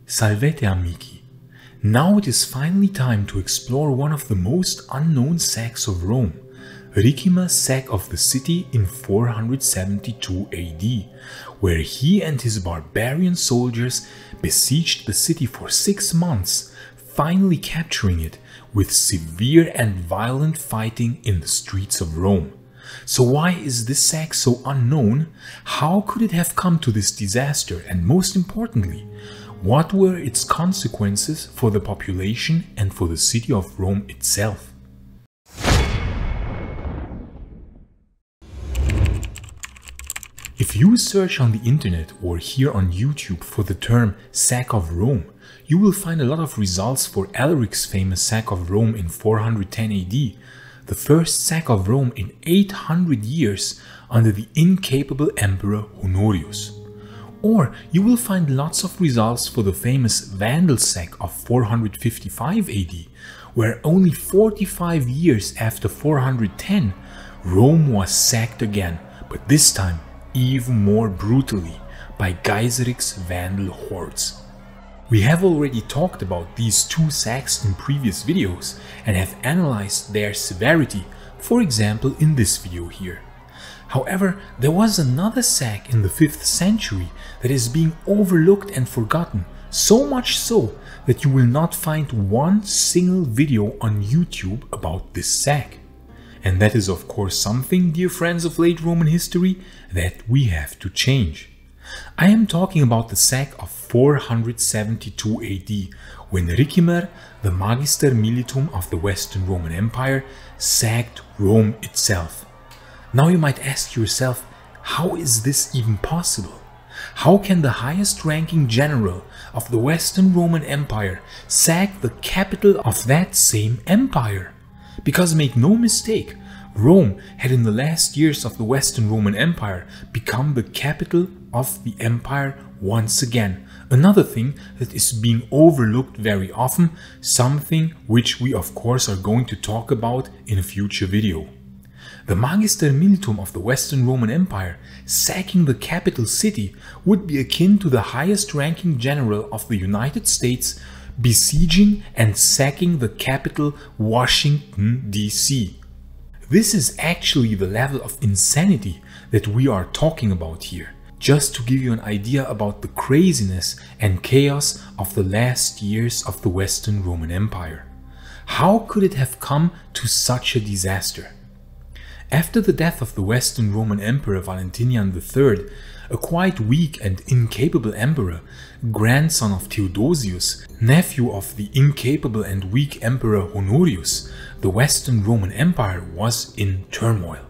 Salvete amici! Now it is finally time to explore one of the most unknown sacks of Rome, Ricimer's sack of the city in 472 AD, where he and his barbarian soldiers besieged the city for 6 months, finally capturing it with severe and violent fighting in the streets of Rome. So why is this sack so unknown? How could it have come to this disaster? And most importantly, what were its consequences for the population and for the city of Rome itself? If you search on the internet or here on YouTube for the term sack of Rome, you will find a lot of results for Alarich's famous sack of Rome in 410 AD, the first sack of Rome in 800 years under the incapable emperor Honorius. Or you will find lots of results for the famous Vandals sack of 455 AD, where only 45 years after 410, Rome was sacked again, but this time even more brutally by Geiserich's Vandal hordes. We have already talked about these two sacks in previous videos and have analyzed their severity, for example in this video here. However, there was another sack in the 5th century that is being overlooked and forgotten, so much so that you will not find one single video on YouTube about this sack. And that is of course something, dear friends of late Roman history, that we have to change. I am talking about the sack of 472 AD, when Ricimer, the Magister Militum of the Western Roman Empire, sacked Rome itself. Now you might ask yourself, how is this even possible? How can the highest ranking general of the Western Roman Empire sack the capital of that same empire? Because make no mistake, Rome had in the last years of the Western Roman Empire become the capital of the empire once again. Another thing that is being overlooked very often, something which we of course are going to talk about in a future video. The Magister Militum of the Western Roman Empire sacking the capital city would be akin to the highest ranking general of the United States besieging and sacking the capital Washington, D.C. This is actually the level of insanity that we are talking about here, just to give you an idea about the craziness and chaos of the last years of the Western Roman Empire. How could it have come to such a disaster? After the death of the Western Roman Emperor Valentinian III, a quite weak and incapable emperor, grandson of Theodosius, nephew of the incapable and weak emperor Honorius, the Western Roman Empire was in turmoil.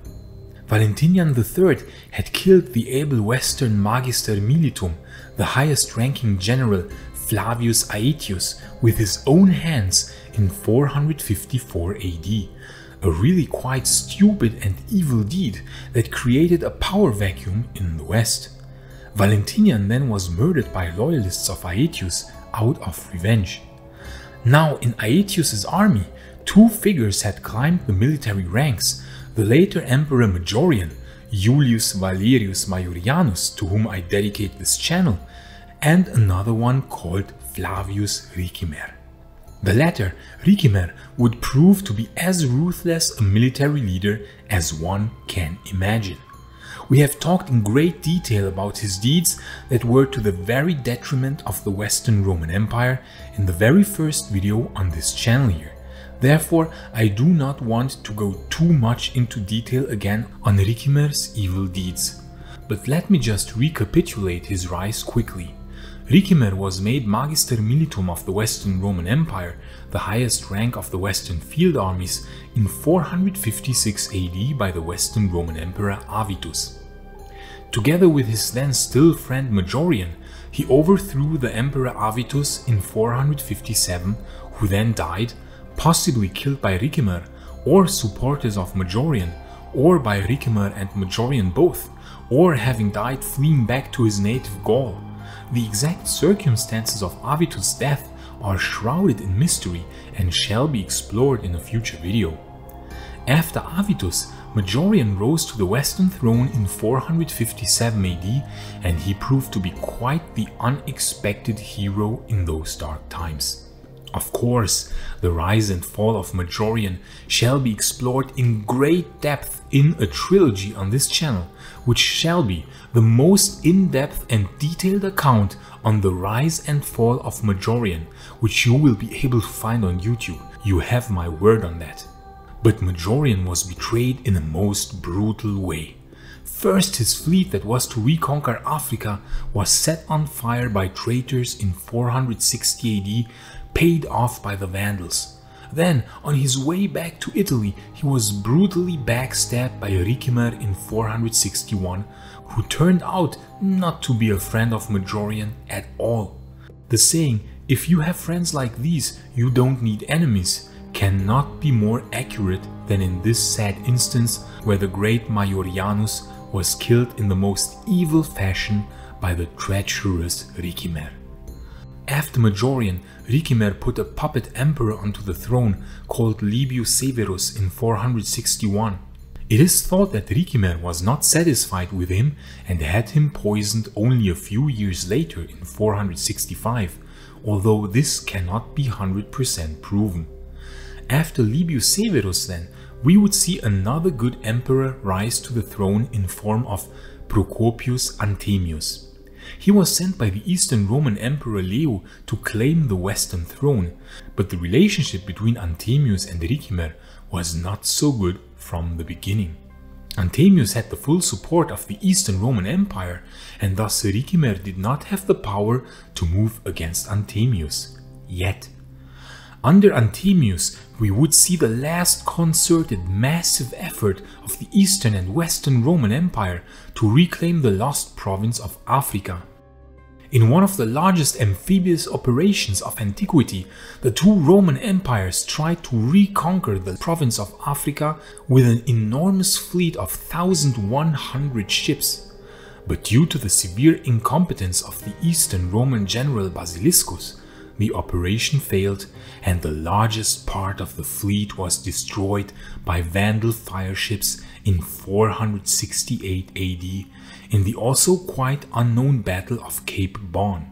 Valentinian III had killed the able Western Magister Militum, the highest ranking general Flavius Aetius, with his own hands in 454 AD. A really quite stupid and evil deed that created a power vacuum in the West. Valentinian then was murdered by loyalists of Aetius out of revenge. Now in Aetius's army, two figures had climbed the military ranks, the later Emperor Maiorian, Julius Valerius Maiorianus, to whom I dedicate this channel, and another one called Flavius Ricimer. The latter, Ricimer, would prove to be as ruthless a military leader as one can imagine. We have talked in great detail about his deeds that were to the very detriment of the Western Roman Empire in the very first video on this channel here. Therefore, I do not want to go too much into detail again on Ricimer's evil deeds. But let me just recapitulate his rise quickly. Ricimer was made Magister Militum of the Western Roman Empire, the highest rank of the Western field armies, in 456 AD by the Western Roman Emperor Avitus. Together with his then still friend Maiorian, he overthrew the Emperor Avitus in 457, who then died, possibly killed by Ricimer, or supporters of Maiorian, or by Ricimer and Maiorian both, or having died fleeing back to his native Gaul. The exact circumstances of Avitus' death are shrouded in mystery and shall be explored in a future video. After Avitus, Maiorian rose to the Western throne in 457 AD, and he proved to be quite the unexpected hero in those dark times. Of course, the rise and fall of Maiorian shall be explored in great depth in a trilogy on this channel, which shall be the most in-depth and detailed account on the rise and fall of Maiorian, which you will be able to find on YouTube. You have my word on that. But Maiorian was betrayed in a most brutal way. First, his fleet that was to reconquer Africa was set on fire by traitors in 460 AD, paid off by the Vandals. Then, on his way back to Italy, he was brutally backstabbed by Ricimer in 461, who turned out not to be a friend of Maiorian at all. The saying, "If you have friends like these, you don't need enemies," cannot be more accurate than in this sad instance where the great Maiorianus was killed in the most evil fashion by the treacherous Ricimer. After Maiorian, Ricimer put a puppet emperor onto the throne called Libius Severus in 461. It is thought that Ricimer was not satisfied with him and had him poisoned only a few years later in 465, although this cannot be 100% proven. After Libius Severus then, we would see another good emperor rise to the throne in form of Procopius Anthemius. He was sent by the Eastern Roman Emperor Leo to claim the Western throne, but the relationship between Anthemius and Ricimer was not so good from the beginning. Anthemius had the full support of the Eastern Roman Empire, and thus Ricimer did not have the power to move against Anthemius, yet. Under Anthemius, we would see the last concerted massive effort of the Eastern and Western Roman Empire to reclaim the lost province of Africa. In one of the largest amphibious operations of antiquity, the two Roman empires tried to reconquer the province of Africa with an enormous fleet of 1,100 ships. But due to the severe incompetence of the Eastern Roman general Basiliscus, the operation failed and the largest part of the fleet was destroyed by Vandal fireships in 468 AD in the also quite unknown Battle of Cape Bon.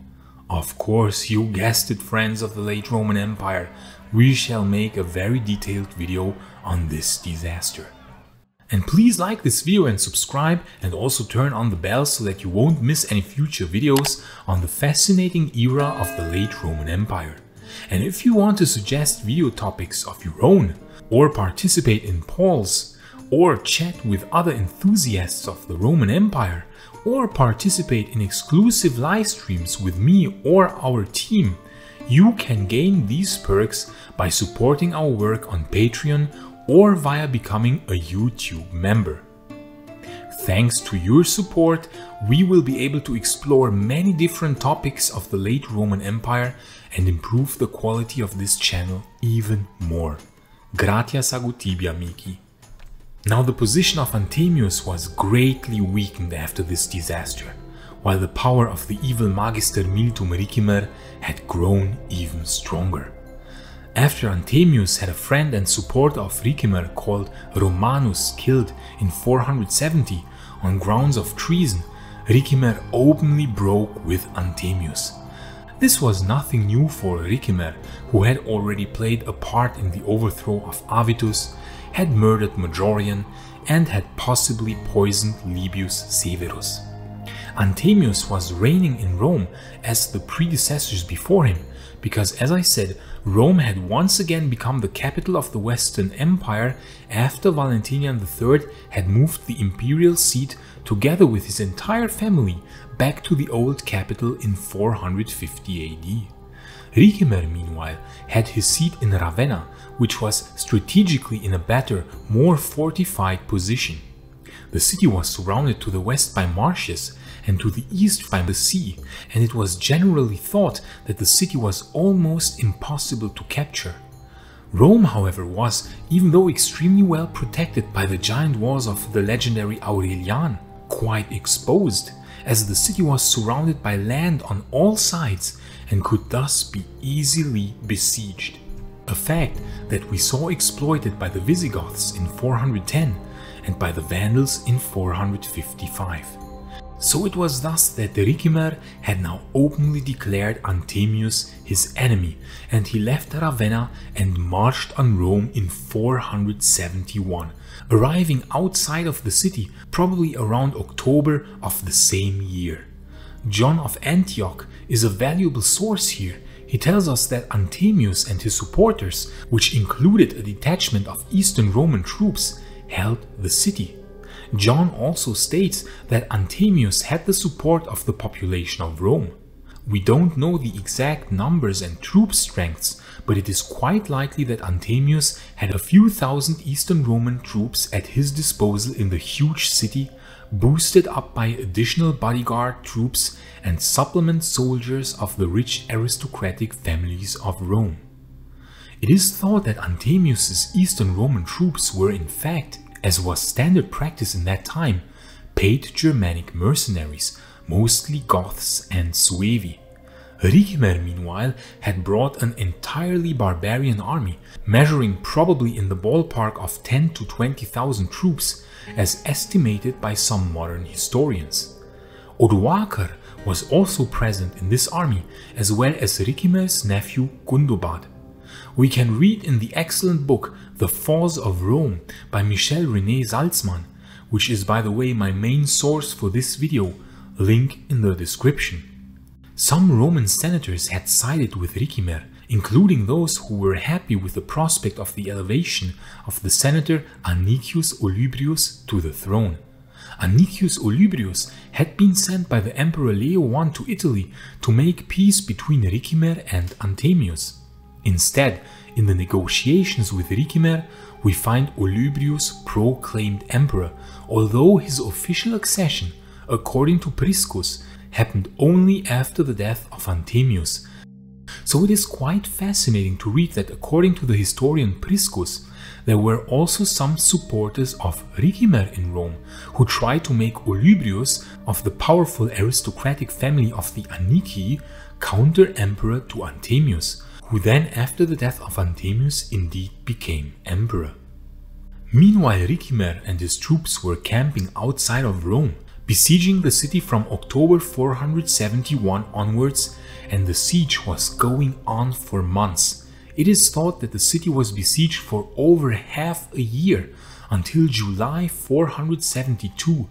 Of course, you guessed it, friends of the late Roman Empire, we shall make a very detailed video on this disaster. And please like this video and subscribe, and also turn on the bell so that you won't miss any future videos on the fascinating era of the late Roman Empire. And if you want to suggest video topics of your own, or participate in polls, or chat with other enthusiasts of the Roman Empire, or participate in exclusive live streams with me or our team, you can gain these perks by supporting our work on Patreon or via becoming a YouTube member. Thanks to your support, we will be able to explore many different topics of the late Roman Empire and improve the quality of this channel even more. Gratias agut tibi, amici. Now the position of Anthemius was greatly weakened after this disaster, while the power of the evil Magister Militum Ricimer had grown even stronger. After Anthemius had a friend and supporter of Ricimer called Romanus killed in 470 on grounds of treason, Ricimer openly broke with Anthemius. This was nothing new for Ricimer, who had already played a part in the overthrow of Avitus, had murdered Maiorian, and had possibly poisoned Libius Severus. Anthemius was reigning in Rome as the predecessors before him, because, as I said, Rome had once again become the capital of the Western Empire after Valentinian III had moved the imperial seat together with his entire family back to the old capital in 450 AD. Ricimer, meanwhile, had his seat in Ravenna, which was strategically in a better, more fortified position. The city was surrounded to the west by marshes and to the east by the sea, and it was generally thought that the city was almost impossible to capture. Rome, however, was, even though extremely well protected by the giant walls of the legendary Aurelian, quite exposed, as the city was surrounded by land on all sides and could thus be easily besieged. A fact that we saw exploited by the Visigoths in 410, and by the Vandals in 455. So it was thus that Ricimer had now openly declared Anthemius his enemy, and he left Ravenna and marched on Rome in 471, arriving outside of the city probably around October of the same year. John of Antioch is a valuable source here. He tells us that Anthemius and his supporters, which included a detachment of Eastern Roman troops, held the city. John also states that Anthemius had the support of the population of Rome. We don't know the exact numbers and troop strengths, but it is quite likely that Anthemius had a few thousand Eastern Roman troops at his disposal in the huge city, boosted up by additional bodyguard troops and supplement soldiers of the rich aristocratic families of Rome. It is thought that Anthemius's Eastern Roman troops were in fact, as was standard practice in that time, paid Germanic mercenaries, mostly Goths and Suevi. Ricimer, meanwhile, had brought an entirely barbarian army, measuring probably in the ballpark of 10 to 20,000 troops, as estimated by some modern historians. Odoacer was also present in this army, as well as Ricimer's nephew Gundobad. We can read in the excellent book The Falls of Rome by Michel René Salzmann, which is by the way my main source for this video, link in the description. Some Roman senators had sided with Ricimer, including those who were happy with the prospect of the elevation of the senator Anicius Olybrius to the throne. Anicius Olybrius had been sent by the Emperor Leo I to Italy to make peace between Ricimer and Anthemius. Instead, in the negotiations with Ricimer, we find Olybrius proclaimed emperor, although his official accession, according to Priscus, happened only after the death of Anthemius. So it is quite fascinating to read that according to the historian Priscus, there were also some supporters of Ricimer in Rome who tried to make Olybrius, of the powerful aristocratic family of the Anici, counter-emperor to Anthemius, who then after the death of Anthemius indeed became emperor. Meanwhile, Ricimer and his troops were camping outside of Rome, besieging the city from October 471 onwards, and the siege was going on for months. It is thought that the city was besieged for over half a year, until July 472.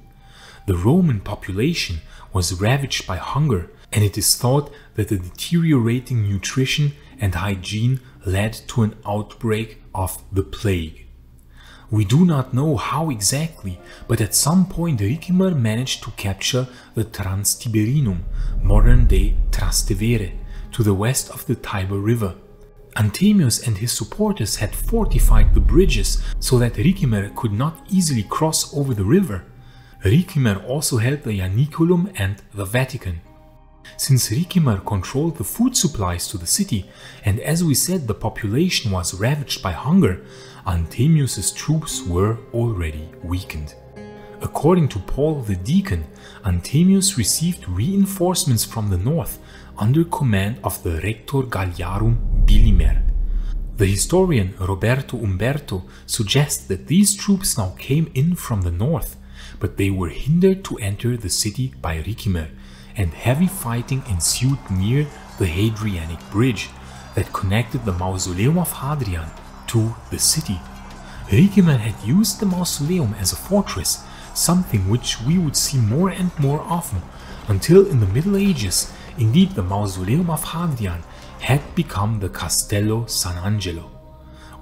The Roman population was ravaged by hunger, and it is thought that the deteriorating nutrition and hygiene led to an outbreak of the plague. We do not know how exactly, but at some point Ricimer managed to capture the Transtiberinum, modern-day Trastevere, to the west of the Tiber River. Anthemius and his supporters had fortified the bridges so that Ricimer could not easily cross over the river. Ricimer also held the Ianiculum and the Vatican. Since Ricimer controlled the food supplies to the city, and as we said the population was ravaged by hunger, Anthemius's troops were already weakened. According to Paul the Deacon, Anthemius received reinforcements from the north under command of the Rector Galliarum Bilimer. The historian Roberto Umberto suggests that these troops now came in from the north, but they were hindered to enter the city by Ricimer, and heavy fighting ensued near the Hadrianic Bridge that connected the mausoleum of Hadrian to the city. Ricimer had used the mausoleum as a fortress, something which we would see more and more often, until in the Middle Ages, indeed the mausoleum of Hadrian had become the Castello San Angelo.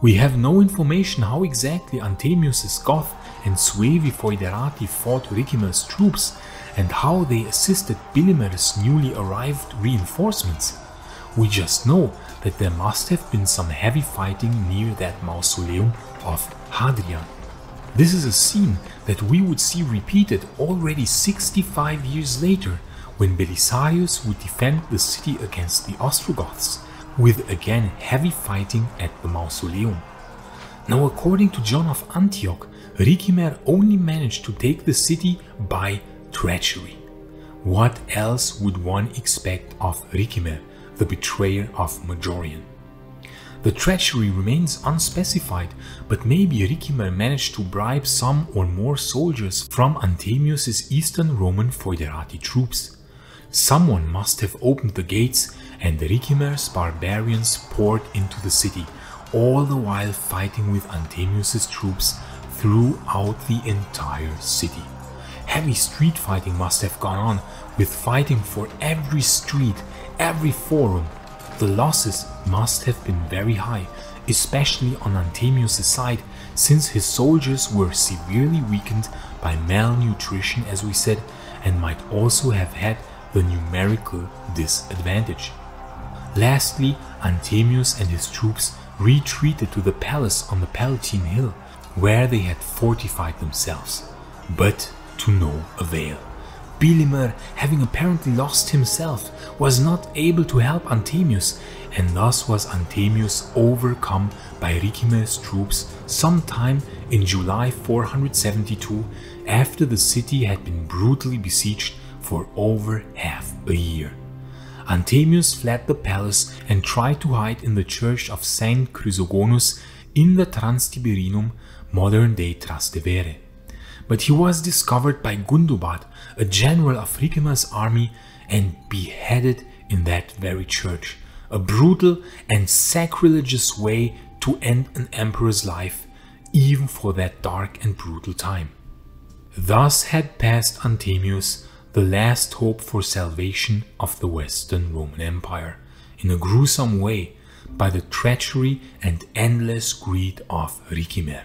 We have no information how exactly Anthemius's Goth and Suevi foederati fought Ricimer's troops, and how they assisted Bilimer's newly arrived reinforcements. We just know that there must have been some heavy fighting near that mausoleum of Hadrian. This is a scene that we would see repeated already 65 years later, when Belisarius would defend the city against the Ostrogoths, with again heavy fighting at the mausoleum. Now, according to John of Antioch, Ricimer only managed to take the city by treachery. What else would one expect of Ricimer, the betrayer of Majorian? The treachery remains unspecified, but maybe Ricimer managed to bribe some or more soldiers from Anthemius' Eastern Roman foederati troops. Someone must have opened the gates, and Ricimer's barbarians poured into the city, all the while fighting with Anthemius' troops throughout the entire city. Heavy street fighting must have gone on, with fighting for every street, every forum. The losses must have been very high, especially on Anthemius' side, since his soldiers were severely weakened by malnutrition, as we said, and might also have had the numerical disadvantage. Lastly, Anthemius and his troops retreated to the palace on the Palatine Hill, where they had fortified themselves, but to no avail. Bilimer, having apparently lost himself, was not able to help Anthemius, and thus was Anthemius overcome by Ricimer's troops sometime in July 472, after the city had been brutally besieged for over half a year. Anthemius fled the palace and tried to hide in the church of Saint Chrysogonus in the Transtiberinum, modern-day Trastevere. But he was discovered by Gundobad, a general of Ricimer's army, and beheaded in that very church, a brutal and sacrilegious way to end an emperor's life, even for that dark and brutal time. Thus had passed Anthemius, the last hope for salvation of the Western Roman Empire, in a gruesome way, by the treachery and endless greed of Ricimer.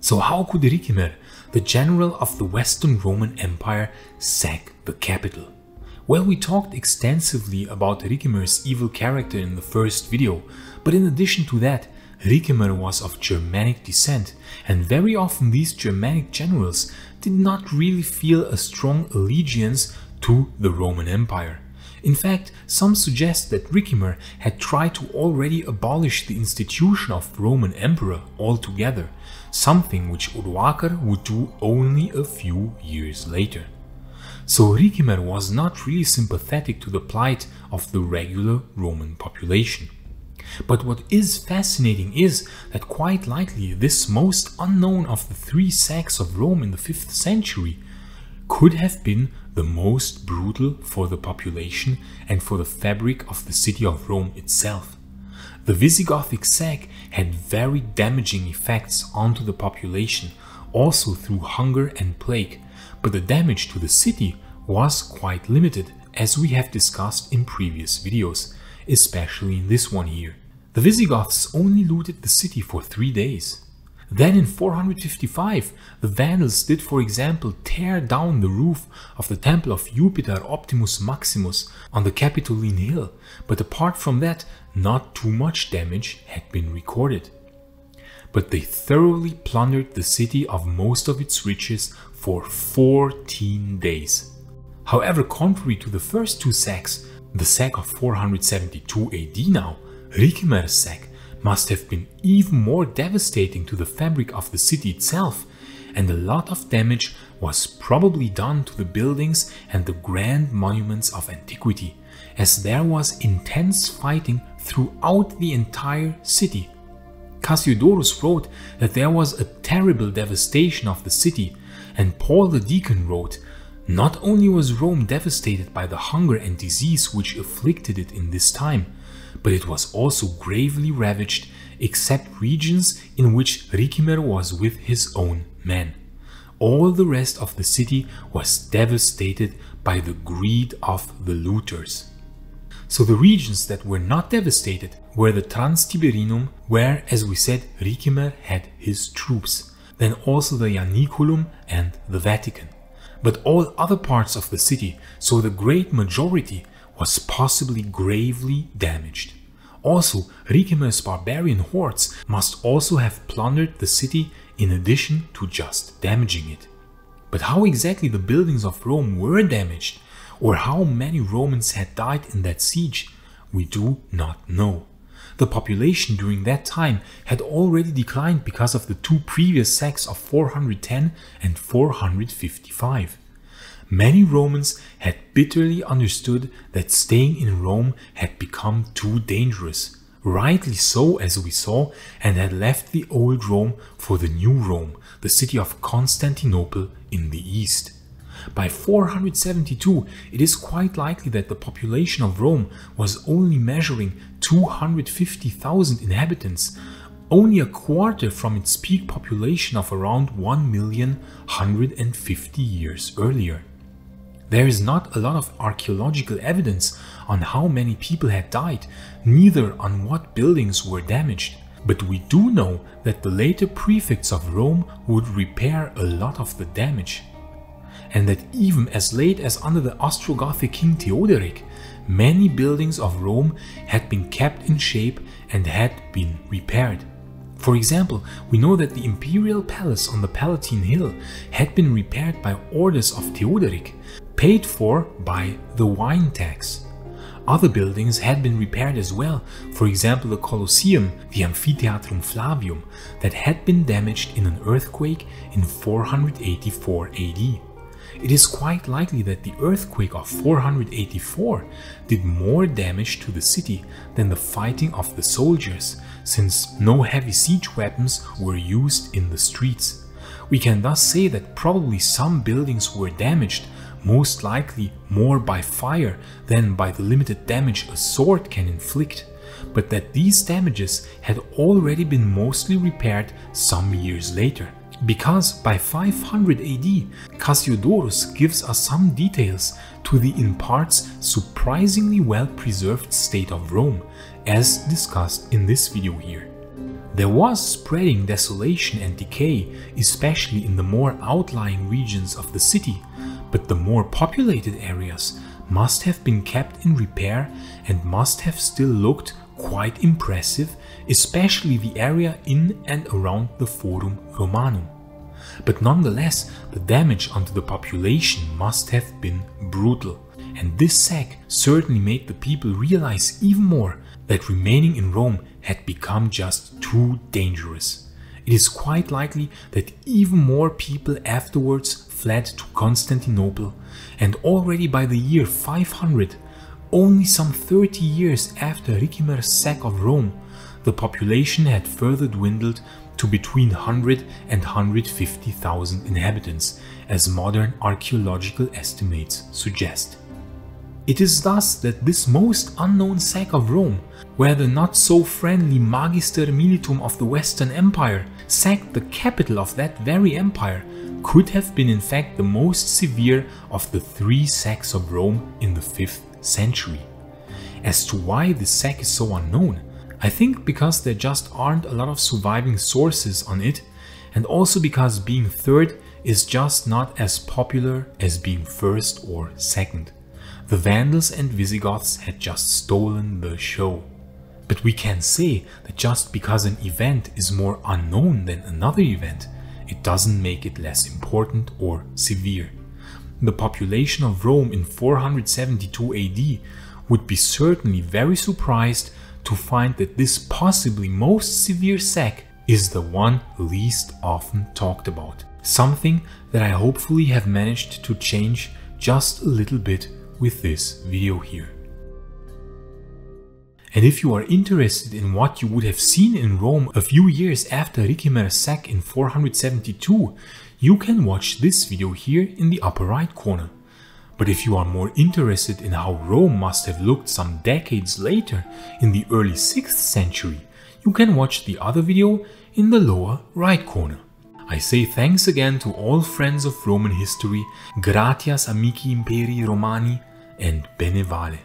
So how could Ricimer, the general of the Western Roman Empire, sack the capital? Well, we talked extensively about Ricimer's evil character in the first video, but in addition to that, Ricimer was of Germanic descent, and very often these Germanic generals did not really feel a strong allegiance to the Roman Empire. In fact, some suggest that Ricimer had tried to already abolish the institution of Roman emperor altogether, something which Odoacer would do only a few years later. So Ricimer was not really sympathetic to the plight of the regular Roman population. But what is fascinating is that quite likely this most unknown of the three sacks of Rome in the 5th century could have been the most brutal for the population and for the fabric of the city of Rome itself. The Visigothic sack had very damaging effects onto the population, also through hunger and plague, but the damage to the city was quite limited, as we have discussed in previous videos, especially in this one here. The Visigoths only looted the city for 3 days. Then in 455, the Vandals did, for example, tear down the roof of the temple of Jupiter Optimus Maximus on the Capitoline Hill, but apart from that, not too much damage had been recorded. But they thoroughly plundered the city of most of its riches for 14 days. However, contrary to the first two sacks, the sack of 472 AD now, Ricimer's sack must have been even more devastating to the fabric of the city itself, and a lot of damage was probably done to the buildings and the grand monuments of antiquity, as there was intense fighting throughout the entire city. Cassiodorus wrote that there was a terrible devastation of the city, and Paul the Deacon wrote, "Not only was Rome devastated by the hunger and disease which afflicted it in this time, but it was also gravely ravaged, except regions in which Ricimer was with his own men. All the rest of the city was devastated by the greed of the looters." So the regions that were not devastated were the Transtiberinum, where, as we said, Ricimer had his troops, then also the Ianiculum and the Vatican. But all other parts of the city, so the great majority, was possibly gravely damaged. Also, Ricimer's barbarian hordes must also have plundered the city in addition to just damaging it. But how exactly the buildings of Rome were damaged, or how many Romans had died in that siege, we do not know. The population during that time had already declined because of the two previous sacks of 410 and 455. Many Romans had bitterly understood that staying in Rome had become too dangerous, Rightly so, as we saw, and had left the old Rome for the new Rome, the city of Constantinople in the east. By 472, it is quite likely that the population of Rome was only measuring 250,000 inhabitants, only a quarter from its peak population of around 1,150,000 years earlier. There is not a lot of archaeological evidence on how many people had died, neither on what buildings were damaged. But we do know that the later prefects of Rome would repair a lot of the damage. And that even as late as under the Ostrogothic king Theoderic, many buildings of Rome had been kept in shape and had been repaired. For example, we know that the imperial palace on the Palatine Hill had been repaired by orders of Theoderic, paid for by the wine tax. Other buildings had been repaired as well, for example the Colosseum, the Amphitheatrum Flavium, that had been damaged in an earthquake in 484 AD. It is quite likely that the earthquake of 484 did more damage to the city than the fighting of the soldiers, since no heavy siege weapons were used in the streets. We can thus say that probably some buildings were damaged, most likely more by fire than by the limited damage a sword can inflict, but that these damages had already been mostly repaired some years later. Because by 500 AD, Cassiodorus gives us some details to the in parts surprisingly well preserved state of Rome, as discussed in this video here. There was spreading desolation and decay, especially in the more outlying regions of the city, but the more populated areas must have been kept in repair and must have still looked quite impressive, especially the area in and around the Forum Romanum. But nonetheless, the damage onto the population must have been brutal, and this sack certainly made the people realize even more that remaining in Rome had become just too dangerous. It is quite likely that even more people afterwards fled to Constantinople, and already by the year 500, only some 30 years after Ricimer's sack of Rome, the population had further dwindled to between 100 and 150,000 inhabitants, as modern archaeological estimates suggest. It is thus that this most unknown sack of Rome, where the not-so-friendly Magister Militum of the Western Empire sacked the capital of that very empire, could have been in fact the most severe of the three sacks of Rome in the 5th century. As to why this sack is so unknown, I think because there just aren't a lot of surviving sources on it, and also because being third is just not as popular as being first or second. The Vandals and Visigoths had just stolen the show. But we can say that just because an event is more unknown than another event, it doesn't make it less important or severe. The population of Rome in 472 AD would be certainly very surprised to find that this possibly most severe sack is the one least often talked about. Something that I hopefully have managed to change just a little bit with this video here. And if you are interested in what you would have seen in Rome a few years after Ricimer's sack in 472, you can watch this video here in the upper right corner. But if you are more interested in how Rome must have looked some decades later in the early 6th century, you can watch the other video in the lower right corner. I say thanks again to all friends of Roman history, gratias amici imperi Romani, and bene vale.